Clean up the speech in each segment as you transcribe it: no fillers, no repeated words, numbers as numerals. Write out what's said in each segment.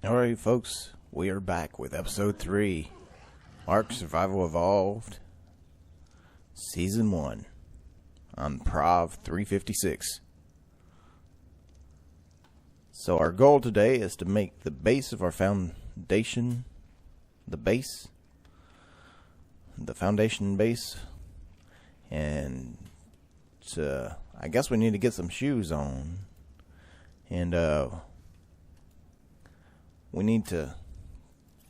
Alright folks, we are back with episode 3, Ark Survival Evolved, Season 1, on Prov 356. So our goal today is to make the base of our foundation, the foundation base, and I guess we need to get some shoes on, and we need to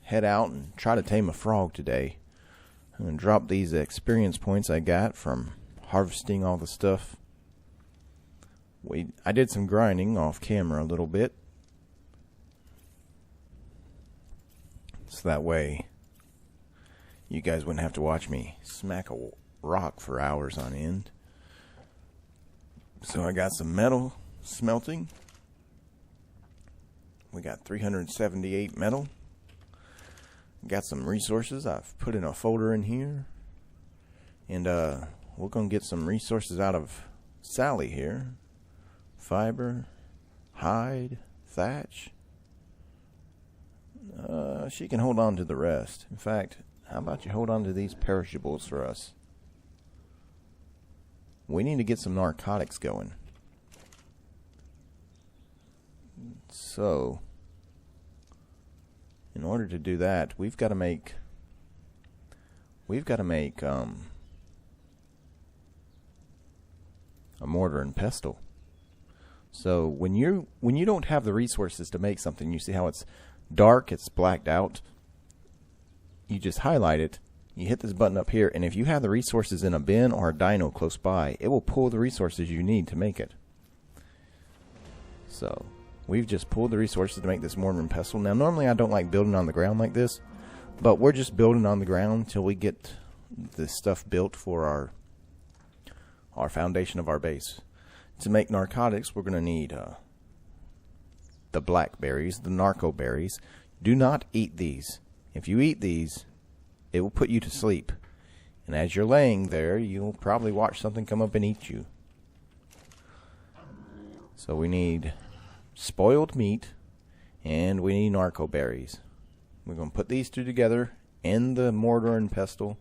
head out and try to tame a frog today. I'm going to drop these experience points I got from harvesting all the stuff. I did some grinding off camera a little bit, so that way you guys wouldn't have to watch me smack a rock for hours on end. So I got some metal smelting. We got 378 metal. Got some resources I've put in a folder in here. And we're going to get some resources out of Sally here. Fiber, hide, thatch. She can hold on to the rest. In fact, how about you hold on to these perishables for us? We need to get some narcotics going. So, in order to do that, we've got to make a mortar and pestle. So when you don't have the resources to make something, you see how it's dark, it's blacked out. You just highlight it. You hit this button up here, and if you have the resources in a bin or a dino close by, it will pull the resources you need to make it. So we've just pulled the resources to make this mortar and pestle. Now, normally I don't like building on the ground like this, but we're just building on the ground until we get this stuff built for our foundation of our base. To make narcotics, we're going to need the blackberries, the narco berries. Do not eat these. If you eat these, it will put you to sleep. And as you're laying there, you'll probably watch something come up and eat you. So we need spoiled meat, and we need narco berries. We're going to put these two together in the mortar and pestle,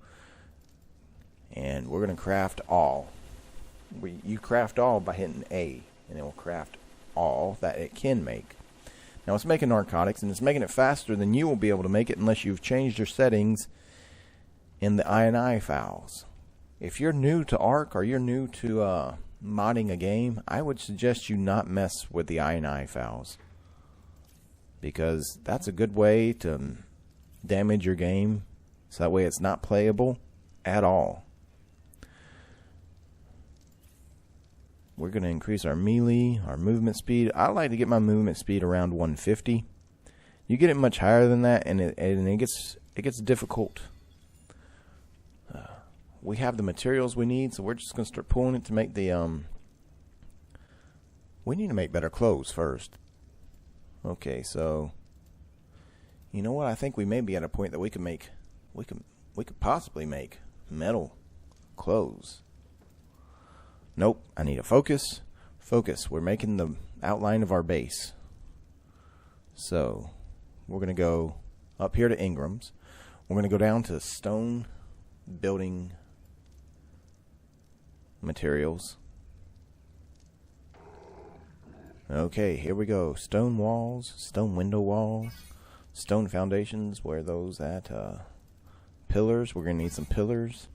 and we're going to craft all. You craft all by hitting A, and it will craft all that it can make. Now it's making narcotics, and it's making it faster than you will be able to make it unless you've changed your settings in the I&I files. If you're new to Ark, or you're new to modding a game, I would suggest you not mess with the I&I files, because that's a good way to damage your game, so that way it's not playable at all. We're going to increase our melee, our movement speed. I like to get my movement speed around 150. You get it much higher than that, and it gets difficult. We have the materials we need, so we're just going to start pulling it to make the we need to make better clothes first. Okay, so you know what? I think we may be at a point that we could possibly make metal clothes. Nope, I need a focus. Focus. We're making the outline of our base. So we're going to go up here to Ingram's. We're going to go down to stone building materials. Okay, here we go. Stone walls, stone window walls, stone foundations. Where are those at? Pillars. We're going to need some pillars.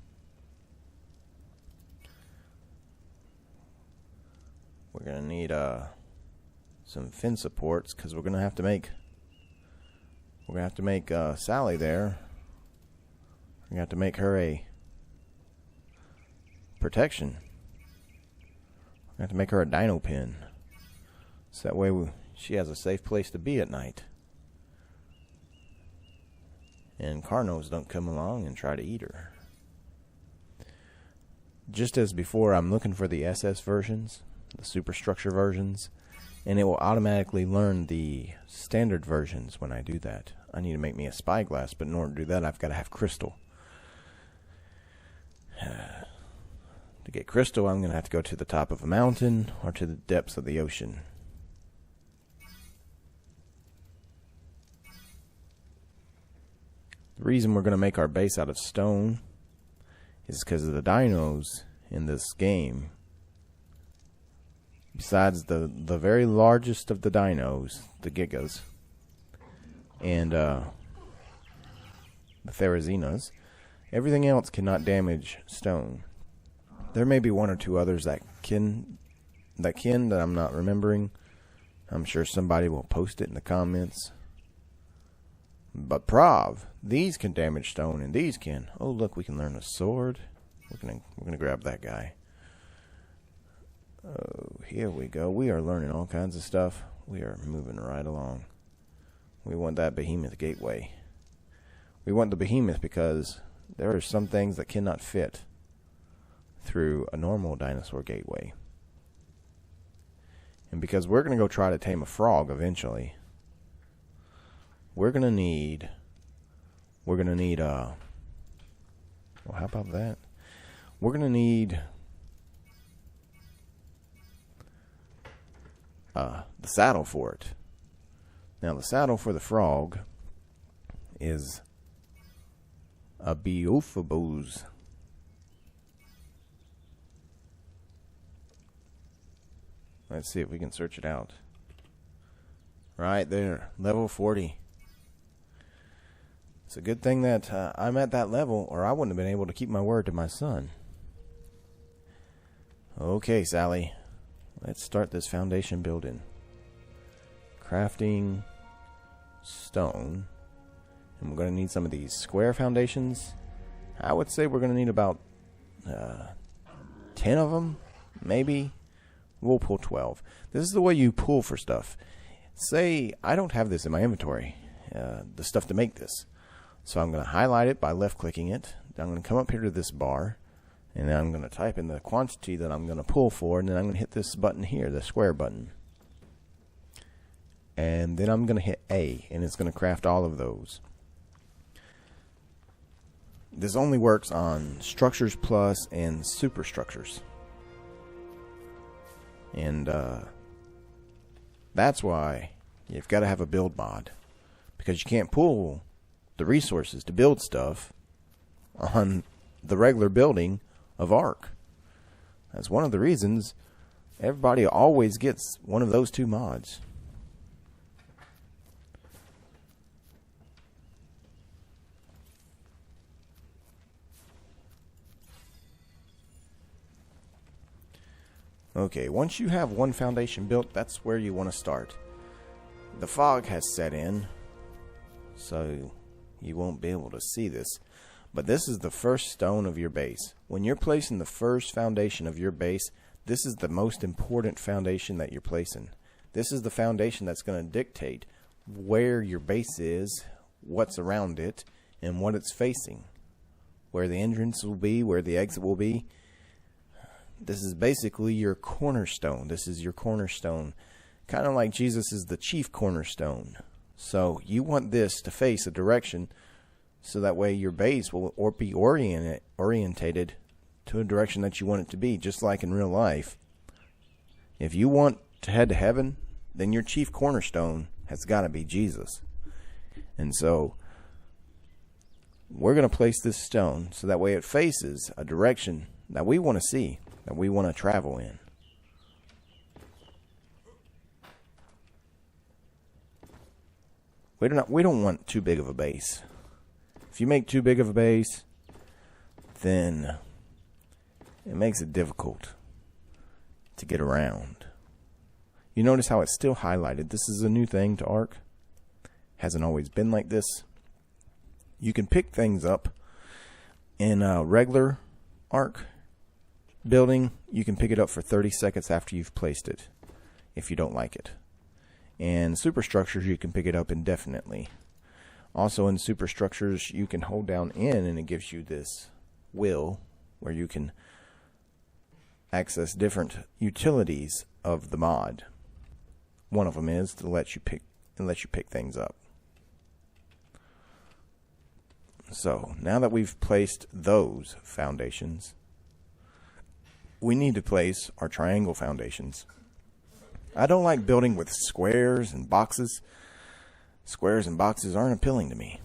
We're going to need some fin supports, because we're going to have to make Sally there. We're going to have to make her a protection. We're going to have to make her a dino pen, so that way she has a safe place to be at night, and Carnos don't come along and try to eat her. Just as before, I'm looking for the SS versions, the superstructure versions, and it will automatically learn the standard versions when I do that. I need to make me a spyglass, but in order to do that, I've got to have crystal. To get crystal, I'm going to have to go to the top of a mountain or to the depths of the ocean. The reason we're going to make our base out of stone is because of the dinos in this game. Besides the very largest of the dinos, the Gigas, and the Therazinas, everything else cannot damage stone. There may be one or two others that I'm not remembering. I'm sure somebody will post it in the comments. But Prov, these can damage stone, and these can. Oh, look, we can learn a sword. We're gonna grab that guy. Oh, here we go. We are learning all kinds of stuff. We are moving right along. We want that Behemoth Gateway. We want the Behemoth because there are some things that cannot fit through a normal dinosaur gateway. And because we're going to go try to tame a frog eventually, we're going to need, well, how about that? We're going to need the saddle for it. Now, the saddle for the frog is a Behemoth. Let's see if we can search it out. Right there, level 40. It's a good thing that I'm at that level, or I wouldn't have been able to keep my word to my son. Okay, Sally. Let's start this foundation building. Crafting stone. And we're going to need some of these square foundations. I would say we're going to need about 10 of them, maybe. We'll pull 12. This is the way you pull for stuff. Say I don't have this in my inventory, the stuff to make this. So I'm going to highlight it by left-clicking it. I'm going to come up here to this bar, and then I'm going to type in the quantity that I'm going to pull for, and then I'm going to hit this button here, the square button. And then I'm going to hit A, and it's going to craft all of those. This only works on Structures Plus and Superstructures. And that's why you've got to have a build mod, because you can't pull the resources to build stuff on the regular building of Ark. That's one of the reasons everybody always gets one of those two mods. Okay, once you have one foundation built, that's where you want to start. The fog has set in, so you won't be able to see this. But this is the first stone of your base. When you're placing the first foundation of your base, this is the most important foundation that you're placing. This is the foundation that's going to dictate where your base is, what's around it, and what it's facing. Where the entrance will be, where the exit will be. This is basically your cornerstone. This is your cornerstone. Kind of like Jesus is the chief cornerstone. So you want this to face a direction so that way your base will be orientated to a direction that you want it to be, just like in real life. If you want to head to heaven, then your chief cornerstone has got to be Jesus. And so we're going to place this stone so that way it faces a direction that we want to see, that we want to travel in. We don't want too big of a base. If you make too big of a base, then it makes it difficult to get around. You notice how it's still highlighted. This is a new thing to Ark. Hasn't always been like this. You can pick things up in a regular Ark building. You can pick it up for 30 seconds after you've placed it, if you don't like it. And superstructures, you can pick it up indefinitely. Also in superstructures, you can hold down N and it gives you this wheel where you can access different utilities of the mod. One of them is to let you pick things up. So now that we've placed those foundations, we need to place our triangle foundations. I don't like building with squares and boxes. Squares and boxes aren't appealing to me.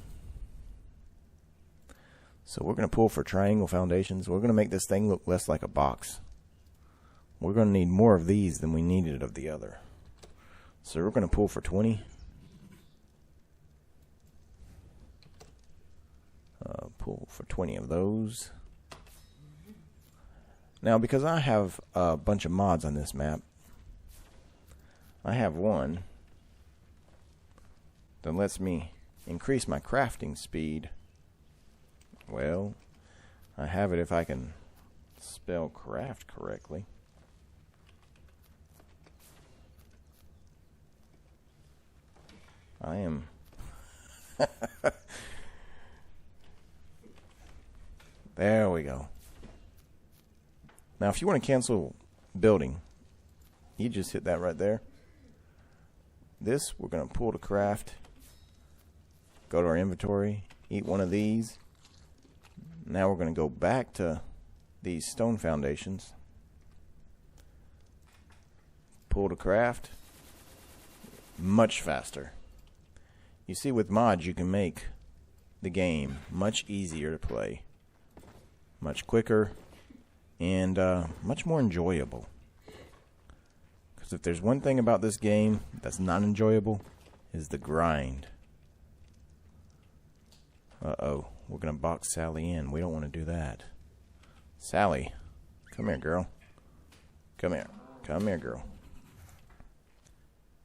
So we're going to pull for triangle foundations. We're going to make this thing look less like a box. We're going to need more of these than we needed of the other. So we're going to pull for 20. Pull for 20 of those. Now, because I have a bunch of mods on this map, I have one that lets me increase my crafting speed. Well, I have it if I can spell craft correctly. I am there we go. Now if you want to cancel building, you just hit that right there. This we're going to pull to craft, go to our inventory, eat one of these. Now we're going to go back to these stone foundations, pull to craft. Much faster. You see, with mods you can make the game much easier to play, much quicker, and much more enjoyable. Because if there's one thing about this game that's not enjoyable, is the grind. Uh-oh, we're going to box Sally in. We don't want to do that. Sally, come here, girl. Come here. Come here, girl.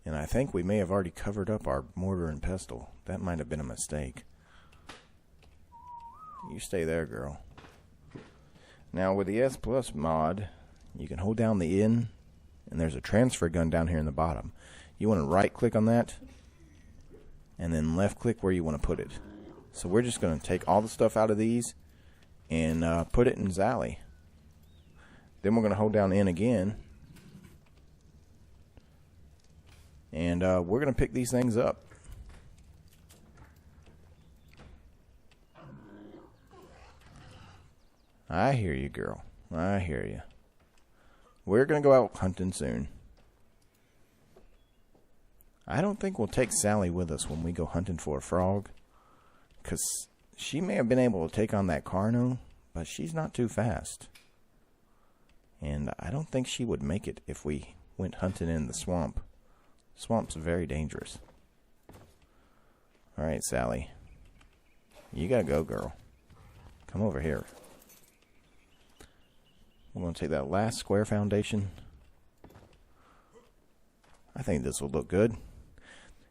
And I think we may have already covered up our mortar and pestle. That might have been a mistake. You stay there, girl. Now with the S Plus mod, you can hold down the N, and there's a transfer gun down here in the bottom. You want to right click on that, and then left click where you want to put it. So we're just going to take all the stuff out of these and put it in Sally. Then we're going to hold down N again, and we're going to pick these things up. I hear you, girl. I hear you. We're going to go out hunting soon. I don't think we'll take Sally with us when we go hunting for a frog, because she may have been able to take on that Carno, but she's not too fast. And I don't think she would make it if we went hunting in the swamp. Swamp's very dangerous. Alright, Sally. You gotta go, girl. Come over here. We're going to take that last square foundation. I think this will look good.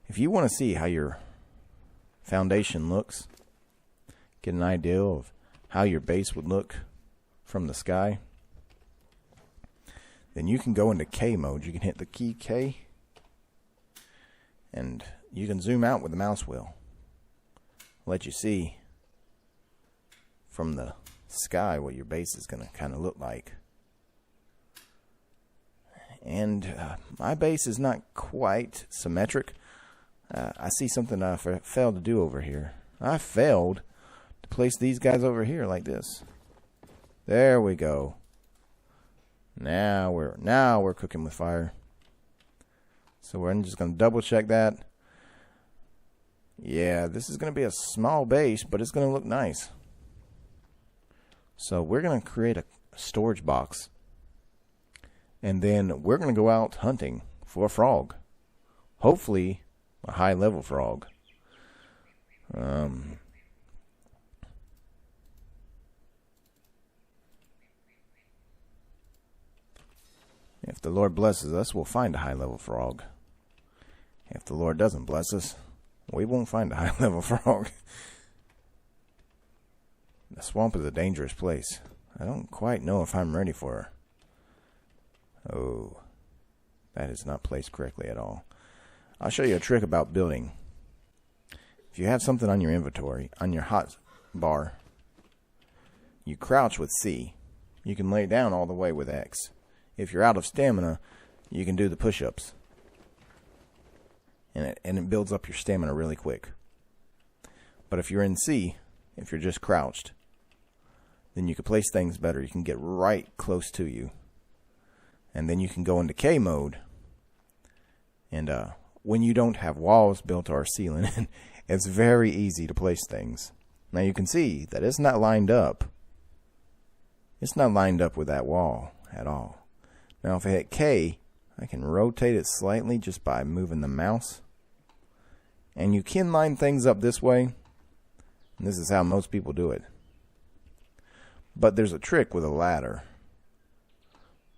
If you want to see how your foundation looks, get an idea of how your base would look from the sky, then you can go into K mode. You can hit the key K, and you can zoom out with the mouse wheel. Let you see from the sky what your base is going to kind of look like. And my base is not quite symmetric. I see something I failed to do over here. I failed to place these guys over here like this. There we go. Now we're cooking with fire. So we're just going to double check that. Yeah, this is going to be a small base, but it's going to look nice. So we're going to create a storage box, and then we're going to go out hunting for a frog. Hopefully a high level frog. If the Lord blesses us, we'll find a high level frog. If the Lord doesn't bless us, we won't find a high level frog. The swamp is a dangerous place. I don't quite know if I'm ready for her. Oh, that is not placed correctly at all. I'll show you a trick about building. If you have something on your inventory, on your hot bar, you crouch with C. You can lay down all the way with X. If you're out of stamina, you can do the push-ups. And it builds up your stamina really quick. But if you're in C, if you're just crouched, then you can place things better. You can get right close to you. And then you can go into K mode. And when you don't have walls built or a ceiling, it's very easy to place things. Now you can see that it's not lined up. It's not lined up with that wall at all. Now if I hit K, I can rotate it slightly just by moving the mouse. And you can line things up this way. And this is how most people do it. But there's a trick with a ladder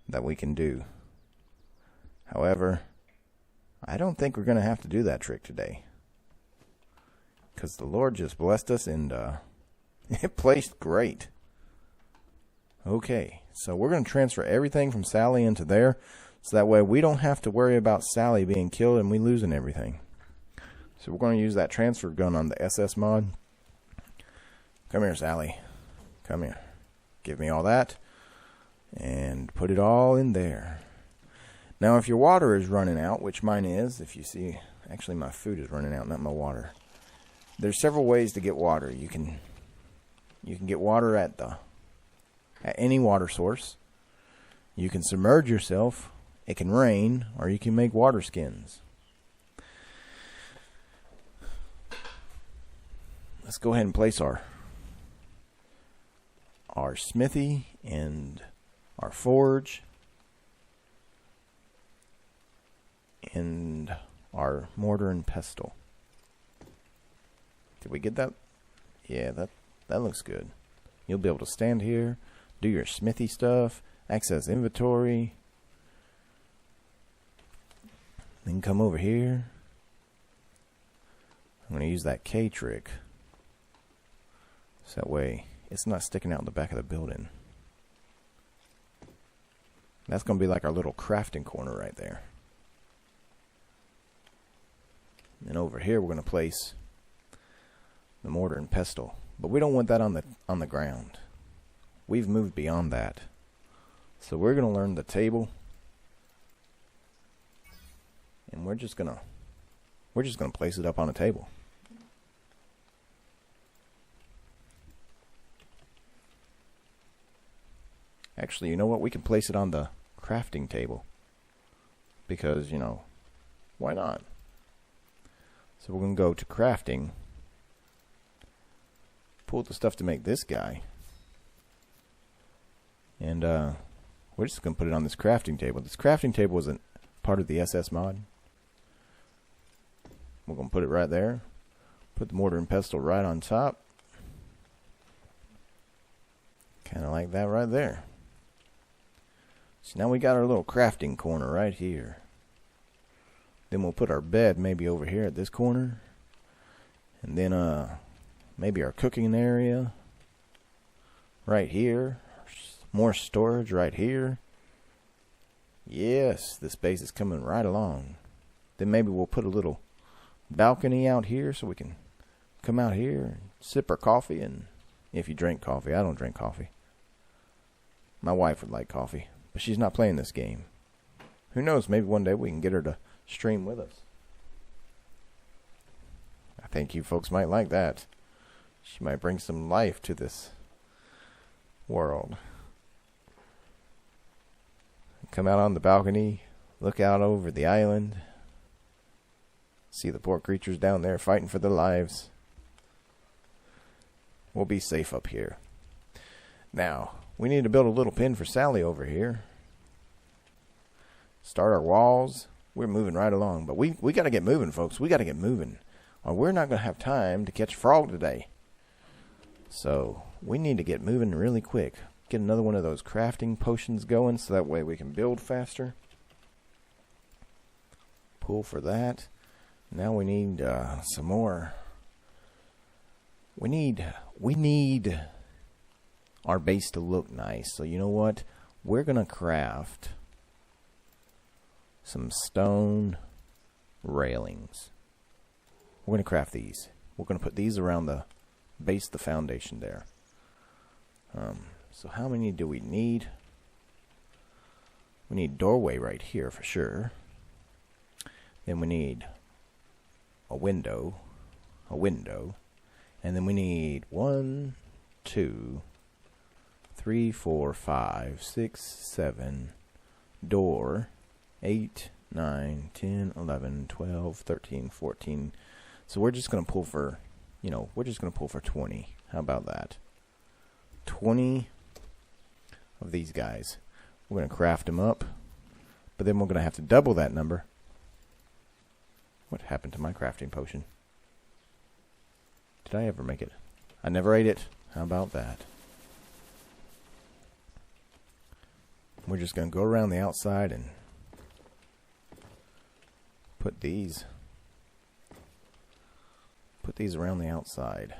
that we can do. However, I don't think we're going to have to do that trick today. Because the Lord just blessed us and it placed great. Okay, so we're going to transfer everything from Sally into there. So that way we don't have to worry about Sally being killed and we losing everything. So we're going to use that transfer gun on the SS mod. Come here, Sally. Come here. Give me all that. And put it all in there. Now if your water is running out, which mine is, if you see, actually my food is running out, not my water. There's several ways to get water. You can get water at any water source. You can submerge yourself. It can rain, or you can make water skins. Let's go ahead and place our smithy and our forge and our mortar and pestle. Did we get that? Yeah, that looks good. You'll be able to stand here, do your smithy stuff, access inventory, then come over here. I'm going to use that K trick so that way it's not sticking out in the back of the building. That's going to be like our little crafting corner right there. And over here we're going to place the mortar and pestle, but we don't want that on the ground. We've moved beyond that, so we're going to learn the table, and we're just gonna place it up on a table. Actually, you know what? We can place it on the crafting table because, you know, why not? So we're going to go to crafting. Pull the stuff to make this guy. And we're just going to put it on this crafting table. This crafting table isn't part of the SS mod. We're going to put it right there. Put the mortar and pestle right on top. Kind of like that right there. So now we got our little crafting corner right here. Then we'll put our bed maybe over here at this corner. And then maybe our cooking area right here. More storage right here. Yes, the space is coming right along. Then maybe we'll put a little balcony out here so we can come out here and sip our coffee. And if you drink coffee, I don't drink coffee. My wife would like coffee, but she's not playing this game. Who knows, maybe one day we can get her to stream with us. I think you folks might like that. She might bring some life to this world. Come out on the balcony, look out over the island, see the poor creatures down there fighting for their lives. We'll be safe up here. Now, we need to build a little pen for Sally over here. Start our walls. We're moving right along, but we got to get moving, folks. We got to get moving, or we're not going to have time to catch a frog today. So we need to get moving really quick. Get another one of those crafting potions going so that way we can build faster. Pull for that. Now we need some more. We need our base to look nice. So you know what? We're going to craft some stone railings. We're going to craft these. We're going to put these around the base of the foundation there. So how many do we need? We need doorway right here for sure. Then we need a window, and then we need 1, 2, 3, 4, 5, 6, 7, door, 8, 9, 10, 11, 12, 13, 14. So we're just going to pull for we're just going to pull for 20. How about that? 20 of these guys. We're going to craft them up, but then we're going to have to double that number. What happened to my crafting potion? Did I ever make it? I never ate it. How about that? We're just going to go around the outside and put these around the outside.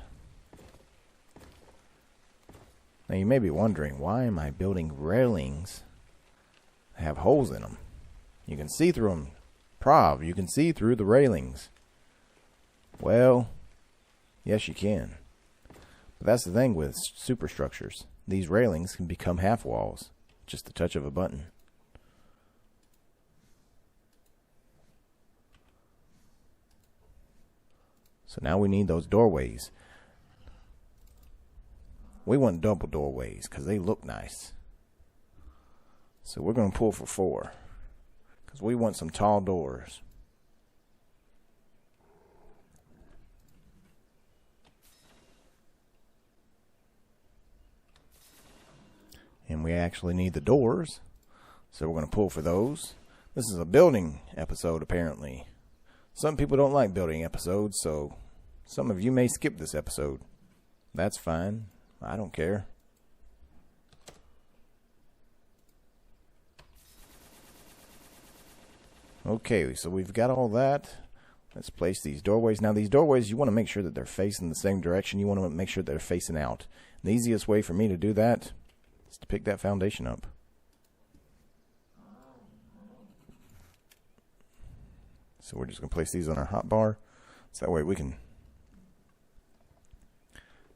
Now you may be wondering, why am I building railings that have holes in them? You can see through them. Prov, you can see through the railings. Well, yes you can. But that's the thing with superstructures. These railings can become half walls. Just the touch of a button. So now we need those doorways. We want double doorways because they look nice. So we're going to pull for 4 because we want some tall doors. And we actually need the doors, so we're going to pull for those. This is a building episode, apparently. Some people don't like building episodes, so some of you may skip this episode. That's fine. I don't care. Okay, so we've got all that. Let's place these doorways. Now, these doorways, you want to make sure that they're facing the same direction. You want to make sure they're facing out. The easiest way for me to do that is to pick that foundation up. So we're just going to place these on our hotbar. So that way we can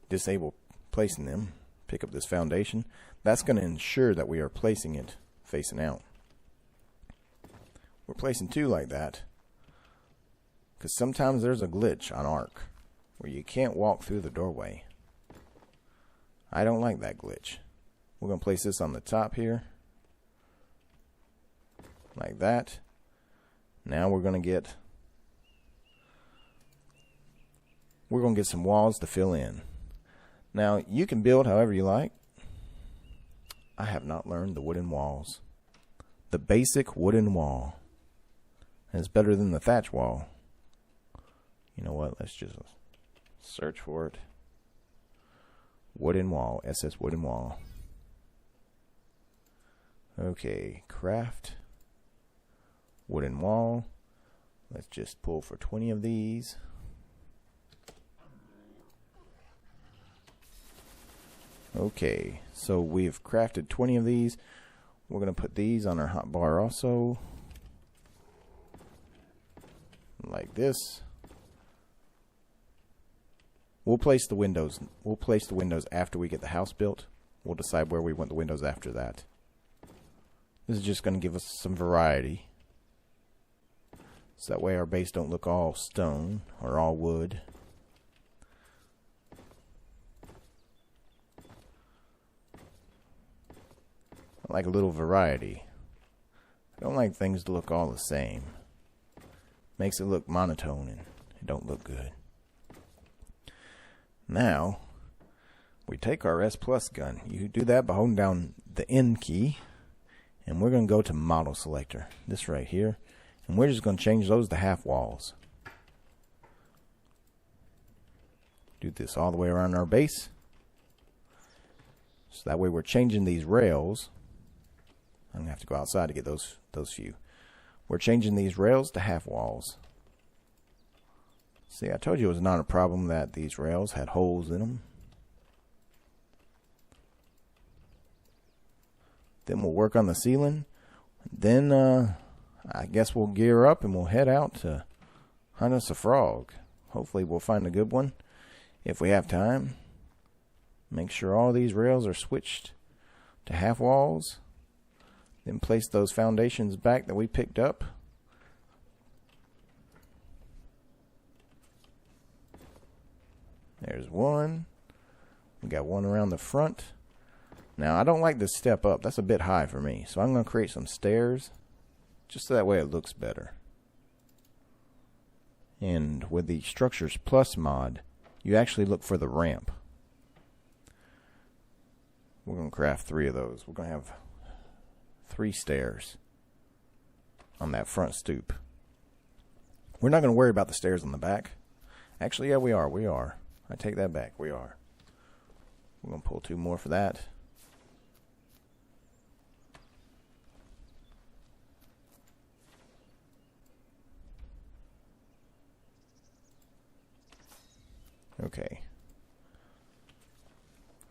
disable placing them. Pick up this foundation. That's going to ensure that we are placing it facing out. We're placing 2 like that because sometimes there's a glitch on Ark where you can't walk through the doorway. I don't like that glitch. We're going to place this on the top here like that. Now we're going to get some walls to fill in. Now you can build however you like. I have not learned the wooden walls. The basic wooden wall is better than the thatch wall. You know what? Let's just search for it. Wooden wall. SS wooden wall. Okay. Craft. Wooden wall. Let's just pull for 20 of these. Okay. So we've crafted 20 of these. We're going to put these on our hotbar also. Like this. We'll place the windows. We'll place the windows after we get the house built. We'll decide where we want the windows after that. This is just going to give us some variety. So that way our base don't look all stone or all wood. I like a little variety. I don't like things to look all the same. Makes it look monotone and it don't look good. Now, we take our S Plus gun. You do that by holding down the N key. And we're going to go to Model Selector. This right here. And we're just going to change those to half walls. Do this all the way around our base. So that way we're changing these rails. I'm going to have to go outside to get those few. We're changing these rails to half walls. See, I told you it was not a problem that these rails had holes in them. Then we'll work on the ceiling. Then I guess we'll gear up and we'll head out to hunt us a frog. Hopefully we'll find a good one if we have time. Make sure all these rails are switched to half walls. Then place those foundations back that we picked up. There's one. We got one around the front. Now, I don't like this step up. That's a bit high for me. So I'm going to create some stairs. Just so that way it looks better. And with the Structures Plus mod, you actually look for the ramp. We're going to craft 3 of those. We're going to have 3 stairs on that front stoop. We're not going to worry about the stairs on the back. Actually, yeah, we are. We are. I take that back. We are. We're going to pull 2 more for that. Okay.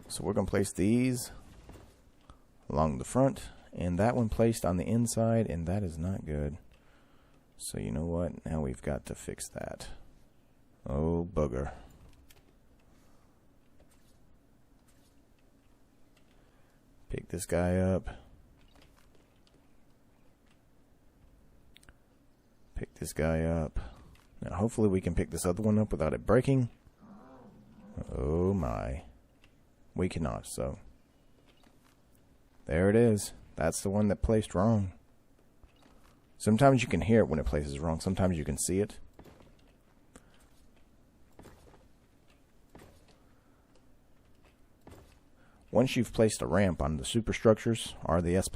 So we're going to place these along the front, and that one placed on the inside, and that is not good. So you know what? Now we've got to fix that. Oh, bugger. Pick this guy up. Pick this guy up. Now hopefully we can pick this other one up without it breaking. Oh my. We cannot, so. There it is. That's the one that placed wrong. Sometimes you can hear it when it places wrong. Sometimes you can see it. Once you've placed a ramp on the superstructures or the S+,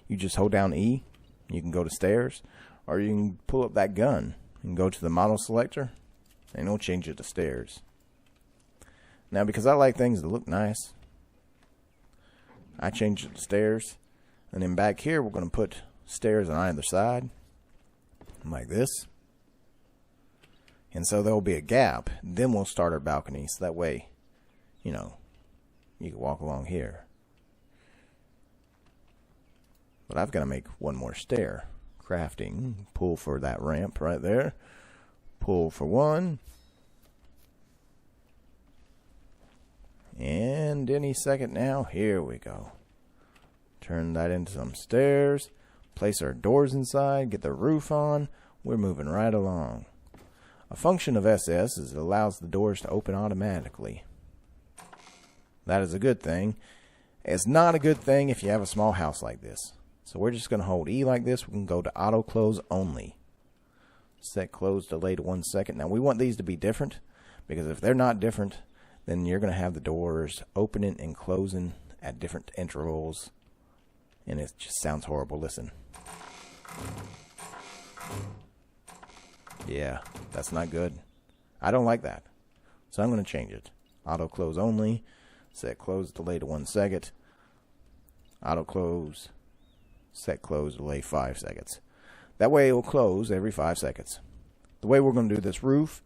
you just hold down E. You can go to stairs, or you can pull up that gun and go to the model selector, and it'll change it to stairs. Now, because I like things that look nice, I changed it to stairs. And then back here, we're going to put stairs on either side, like this. And so there will be a gap. Then we'll start our balcony, so that way, you know, you can walk along here. But I've got to make one more stair. Crafting. Pull for that ramp right there. Pull for one. And any second now, here we go. Turn that into some stairs. Place our doors inside. Get the roof on. We're moving right along. A function of SS is it allows the doors to open automatically. That is a good thing. It's not a good thing if you have a small house like this. So we're just going to hold E like this. We can go to auto close only. Set close delay to 1 second. Now we want these to be different, because if they're not different, then you're going to have the doors opening and closing at different intervals, and it just sounds horrible. Listen. Yeah, that's not good. I don't like that. So I'm going to change it. Auto close only. Set close delay to 1 second. Auto close. Set close delay 5 seconds. That way it will close every 5 seconds. The way we're going to do this roof,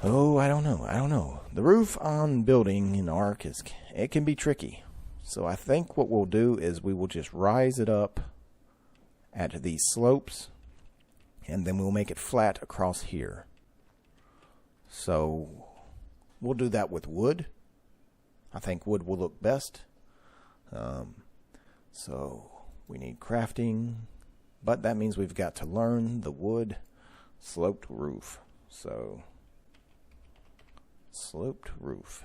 oh, I don't know. The roof on building in Ark it can be tricky. So I think what we'll do is we will just rise it up at these slopes, and then we'll make it flat across here. So we'll do that with wood. I think wood will look best. So we need crafting, but that means we've got to learn the wood sloped roof. So sloped roof.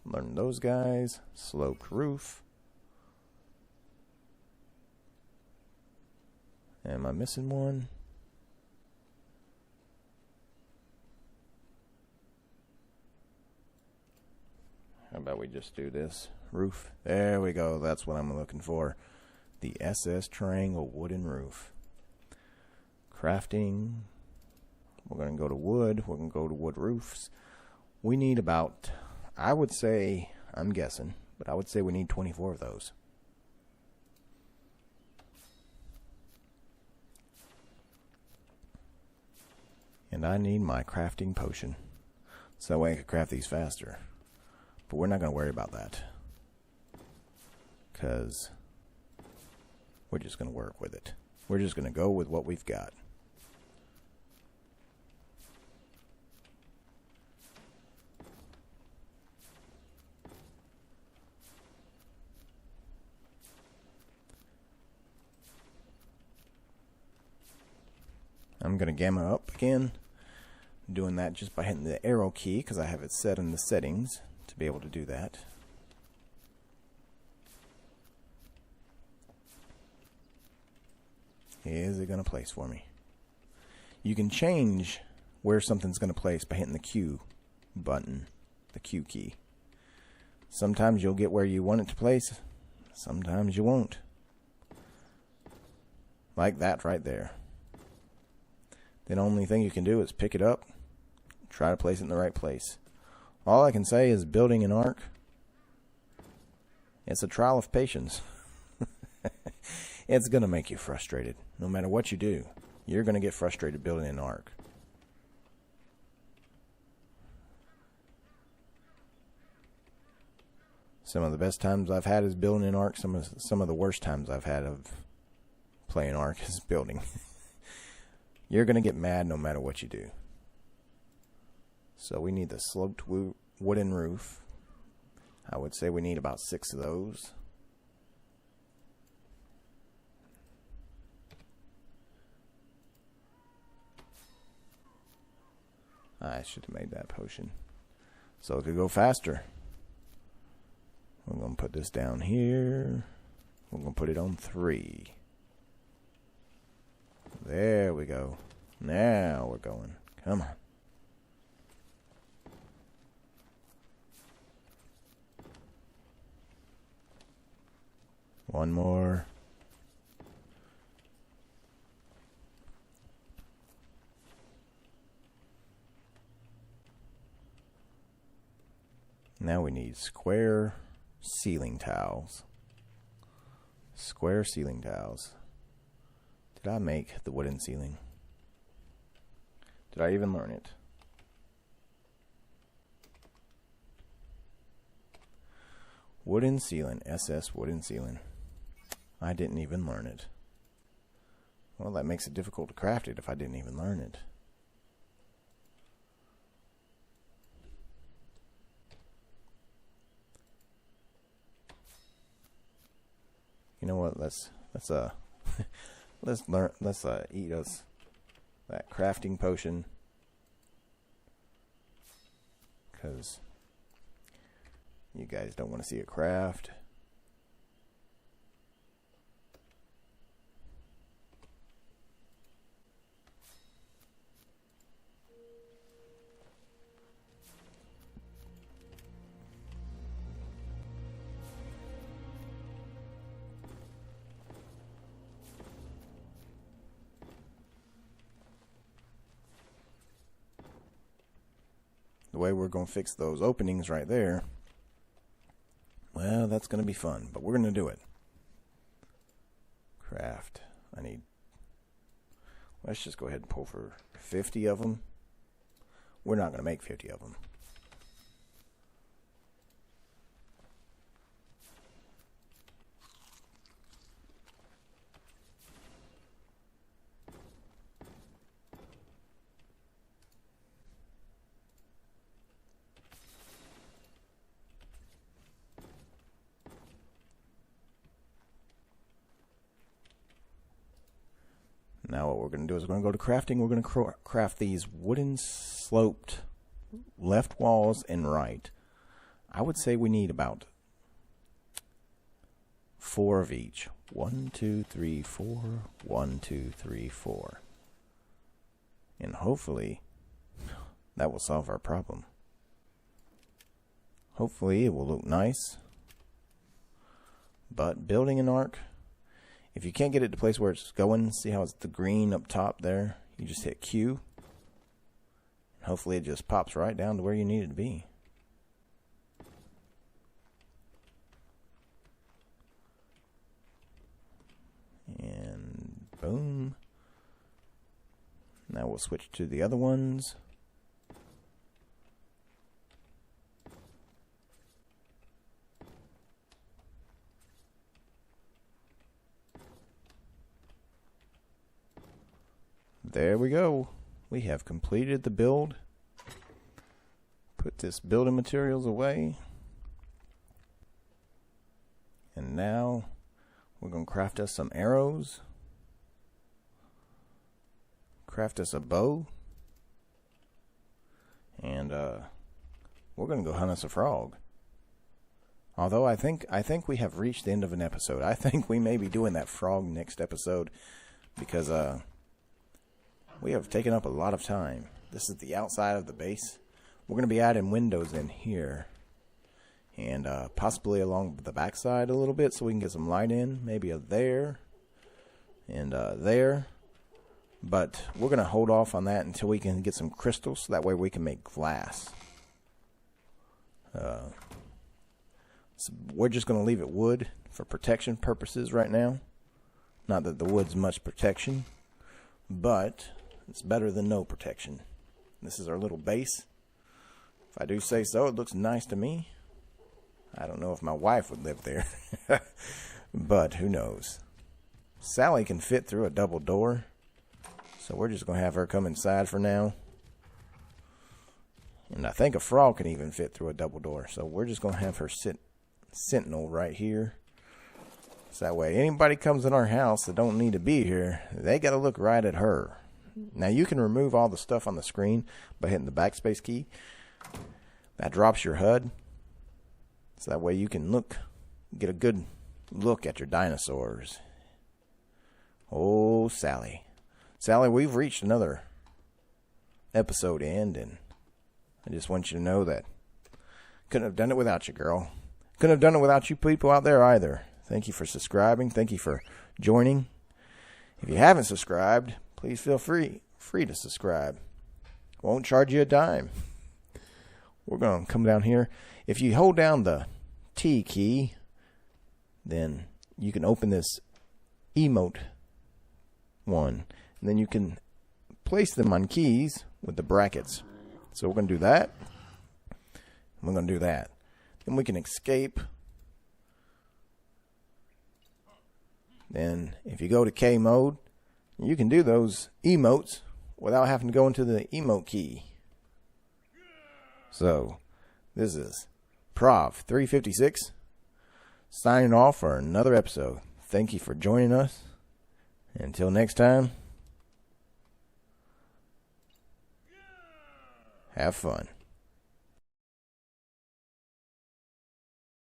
Learn those guys. Sloped roof. Am I missing one? How about we just do this? Roof. There we go. That's what I'm looking for. The SS triangle wooden roof. Crafting. We're going to go to wood. We're going to go to wood roofs. We need about, I would say, I'm guessing, but I would say we need 24 of those. And I need my crafting potion, so that way I can craft these faster. But we're not going to worry about that, because we're just going to work with it. We're just going to go with what we've got. I'm going to gamma up again. I'm doing that just by hitting the arrow key, because I have it set in the settings to be able to do that. Is it going to place for me? You can change where something's going to place by hitting the Q button, the Q key. Sometimes you'll get where you want it to place, sometimes you won't. Like that right there. The only thing you can do is pick it up, try to place it in the right place. All I can say is building an ark, it's a trial of patience. It's going to make you frustrated. No matter what you do, you're going to get frustrated building an ark. Some of the best times I've had is building an ark. Some of the worst times I've had of playing ark is building. You're going to get mad no matter what you do. So we need the sloped wooden roof. I would say we need about 6 of those. I should have made that potion so it could go faster. We're going to put this down here. We're going to put it on 3. There we go. Now we're going. Come on. One more. Now we need square ceiling tiles. Square ceiling tiles. Did I make the wooden ceiling? Did I even learn it? Wooden ceiling. SS wooden ceiling. I didn't even learn it. Well, that makes it difficult to craft it if I didn't even learn it. You know what? Let's eat us that crafting potion, because you guys don't want to see it craft. The way we're going to fix those openings right there, well, that's going to be fun, but we're going to do it. Craft. Let's just go ahead and pull for 50 of them. We're not going to make 50 of them. Now what we're going to do is we're going to go to crafting. We're going to craft these wooden sloped left walls and right. I would say we need about 4 of each. 1, 2, 3, 4. 1, 2, 3, 4. And hopefully that will solve our problem. Hopefully it will look nice. But building an ark, if you can't get it to place where it's going, see how it's the green up top there? You just hit Q. And hopefully it just pops right down to where you need it to be. And boom. Now we'll switch to the other ones. There we go. We have completed the build. Put this building materials away. And now we're going to craft us some arrows. Craft us a bow. And we're going to go hunt us a frog. Although I think we have reached the end of an episode. I think we may be doing that frog next episode, because we have taken up a lot of time. This is the outside of the base. We're going to be adding windows in here. And possibly along the backside a little bit so we can get some light in. Maybe there and there. But we're going to hold off on that until we can get some crystals. So that way we can make glass. So we're just going to leave it wood for protection purposes right now. Not that the wood's much protection, but it's better than no protection. This is our little base. If I do say so, it looks nice to me. I don't know if my wife would live there, but who knows. Sally can fit through a double door, so we're just going to have her come inside for now. And I think a frog can even fit through a double door, so we're just going to have her sit sentinel right here. So that way anybody comes in our house that don't need to be here, they got to look right at her. Now you can remove all the stuff on the screen by hitting the backspace key. That drops your HUD. So that way you can get a good look at your dinosaurs. Oh, Sally. Sally, we've reached another episode end, and I just want you to know that couldn't have done it without you, girl. Couldn't have done it without you people out there either. Thank you for subscribing. Thank you for joining. If you haven't subscribed, please feel free to subscribe. Won't charge you a dime. We're going to come down here. If you hold down the T key, then you can open this emote one. And then you can place them on keys with the brackets. So we're going to do that. And we're going to do that. Then we can escape. Then if you go to K mode, you can do those emotes without having to go into the emote key. So, this is Prov 356 signing off for another episode. Thank you for joining us. Until next time, have fun.